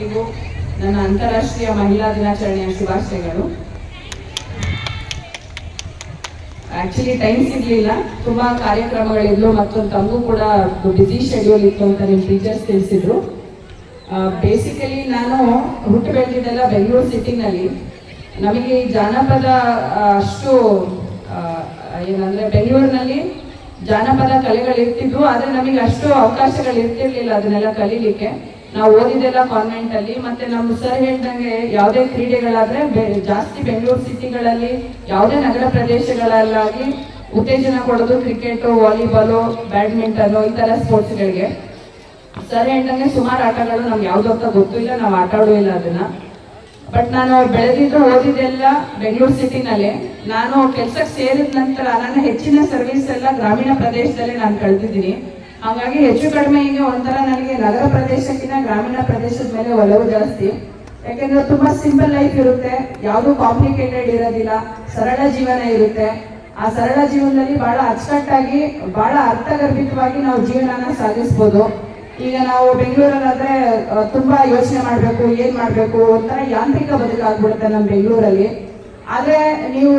ಎಲ್ರಿಗೂ ನನ್ನ ಅಂತಾರಾಷ್ಟ್ರೀಯ ಮಹಿಳಾ ದಿನಾಚರಣೆಯ ಶುಭಾಶಯಗಳು. ಆಕ್ಚುಲಿ ಟೈಮ್ ಸಿಗಲಿಲ್ಲ, ತುಂಬಾ ಕಾರ್ಯಕ್ರಮಗಳಿದ್ವು ಮತ್ತು ತಮಗೂ ಕೂಡ ಬ್ಯುಸಿ ಶೆಡ್ಯೂಲ್ ಇತ್ತು ಅಂತ ನಿಮ್ಮ ಟೀಚರ್ಸ್ ತಿಳಿಸಿದ್ರು. ಬೇಸಿಕಲಿ ನಾನು ಹುಟ್ಟು ಬೆಳೆದಿದ್ದೆಲ್ಲ ಬೆಂಗಳೂರು ಸಿಟಿನಲ್ಲಿ. ನಮಗೆ ಈ ಜಾನಪದ ಅಷ್ಟು ಏನಂದ್ರೆ ಬೆಂಗಳೂರಿನಲ್ಲಿ ಜಾನಪದ ಕಲೆಗಳಿರ್ತಿದ್ವು, ಆದರೆ ನಮಗೆ ಅಷ್ಟು ಅವಕಾಶಗಳು ಇರ್ತಿರ್ಲಿಲ್ಲ ಅದನ್ನೆಲ್ಲ ಕಲೀಲಿಕ್ಕೆ. ನಾವು ಓದಿದೆಲ್ಲ ಕಾನ್ವೆಂಟ್ ಅಲ್ಲಿ. ಮತ್ತೆ ನಮ್ಮ ಸರ್ ಹೇಳ್ದಂಗೆ ಯಾವುದೇ ಕ್ರೀಡೆಗಳಾದ್ರೆ ಜಾಸ್ತಿ ಬೆಂಗಳೂರು ಸಿಟಿಗಳಲ್ಲಿ ಯಾವುದೇ ನಗರ ಪ್ರದೇಶಗಳಲ್ಲಾಗಿ ಉತ್ತೇಜನ ಕೊಡೋದು ಕ್ರಿಕೆಟು, ವಾಲಿಬಾಲು, ಬ್ಯಾಡ್ಮಿಂಟನ್ ಈ ತರ ಸ್ಪೋರ್ಟ್ಸ್ಗಳಿಗೆ. ಸರ್ ಹೇಳ್ದಂಗೆ ಸುಮಾರು ಆಟಗಳು ನಮ್ಗೆ ಯಾವ್ದು ಅಂತ ಗೊತ್ತೂ ಇಲ್ಲ, ನಾವು ಆಟ ಆಡೂ ಇಲ್ಲ ಅದನ್ನ. ಬಟ್ ನಾನು ಬೆಳೆದಿದ್ದು ಓದಿದೆಲ್ಲ ಬೆಂಗಳೂರು ಸಿಟಿನಲ್ಲೇ. ನಾನು ಕೆಲ್ಸಕ್ಕೆ ಸೇರಿದ ನಂತರ ನನ್ನ ಹೆಚ್ಚಿನ ಸರ್ವಿಸ್ ಎಲ್ಲ ಗ್ರಾಮೀಣ ಪ್ರದೇಶದಲ್ಲೇ ನಾನು ಕಳೆದಿದ್ದೀನಿ. ಹಾಗಾಗಿ ಹೆಚ್ಚು ಕಡಿಮೆ ಈಗ ಒಂಥರ ನನಗೆ ನಗರ ಪ್ರದೇಶಕ್ಕಿಂತ ಗ್ರಾಮೀಣ ಪ್ರದೇಶದ ಮೇಲೆ ಒಲವು ಜಾಸ್ತಿ. ಯಾಕೆಂದ್ರೆ ತುಂಬಾ ಸಿಂಪಲ್ ಲೈಫ್ ಇರುತ್ತೆ, ಯಾವುದು ಕಾಂಪ್ಲಿಕೇಟೆಡ್ ಇರೋದಿಲ್ಲ, ಸರಳ ಜೀವನ ಇರುತ್ತೆ. ಆ ಸರಳ ಜೀವನದಲ್ಲಿ ಬಹಳ ಅಚ್ಚುಕಟ್ಟಾಗಿ ಬಹಳ ಅರ್ಥಗರ್ಭಿತವಾಗಿ ನಾವು ಜೀವನನ ಸಾಗಿಸ್ಬೋದು. ಈಗ ನಾವು ಬೆಂಗಳೂರಲ್ಲಾದ್ರೆ ತುಂಬಾ ಯೋಚನೆ ಮಾಡ್ಬೇಕು, ಏನ್ ಮಾಡ್ಬೇಕು, ಒಂಥರ ಯಾಂತ್ರಿಕ ಬದುಕಾಗ್ಬಿಡುತ್ತೆ ನಮ್ಮ ಬೆಂಗಳೂರಲ್ಲಿ. ಆದ್ರೆ ನೀವು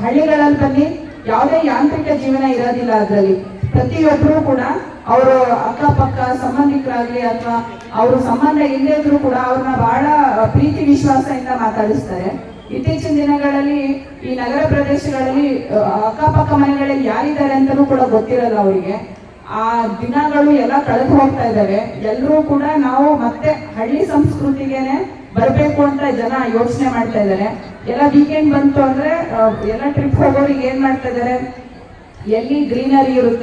ಹಳ್ಳಿಗಳಲ್ಲಿ ಬನ್ನಿ, ಯಾವುದೇ ಯಾಂತ್ರಿಕ ಜೀವನ ಇರೋದಿಲ್ಲ. ಅದರಲ್ಲಿ ಪ್ರತಿಯೊಬ್ಬರು ಕೂಡ ಅವರು ಅಕ್ಕಪಕ್ಕ ಸಂಬಂಧಿಕರಾಗ್ಲಿ ಅಥವಾ ಅವರು ಸಂಬಂಧ ಇಲ್ಲದೇ ಇದ್ರು ಕೂಡ ಅವ್ರನ್ನ ಬಹಳ ಪ್ರೀತಿ ವಿಶ್ವಾಸದಿಂದ ಮಾತಾಡಿಸ್ತಾರೆ. ಇತ್ತೀಚಿನ ದಿನಗಳಲ್ಲಿ ಈ ನಗರ ಪ್ರದೇಶಗಳಲ್ಲಿ ಅಕ್ಕಪಕ್ಕ ಮನೆಗಳಲ್ಲಿ ಯಾರಿದ್ದಾರೆ ಅಂತಲೂ ಕೂಡ ಗೊತ್ತಿರಲ್ಲ ಅವರಿಗೆ. ಆ ದಿನಗಳು ಎಲ್ಲ ಕಳೆದು ಹೋಗ್ತಾ ಇದ್ದಾವೆ. ಎಲ್ಲರೂ ಕೂಡ ನಾವು ಮತ್ತೆ ಹಳ್ಳಿ ಸಂಸ್ಕೃತಿಗೆನೆ ಬರಬೇಕು ಅಂತ ಜನ ಯೋಚನೆ ಮಾಡ್ತಾ ಇದ್ದಾರೆ. ಎಲ್ಲ ವೀಕೆಂಡ್ ಬಂತು ಅಂದ್ರೆ ಎಲ್ಲ ಟ್ರಿಪ್ ಹೋಗೋರಿಗೆ ಏನ್ ಮಾಡ್ತಾ ಇದ್ದಾರೆ, ಎಲ್ಲಿ ಗ್ರೀನರಿ ಇರುತ್ತೆ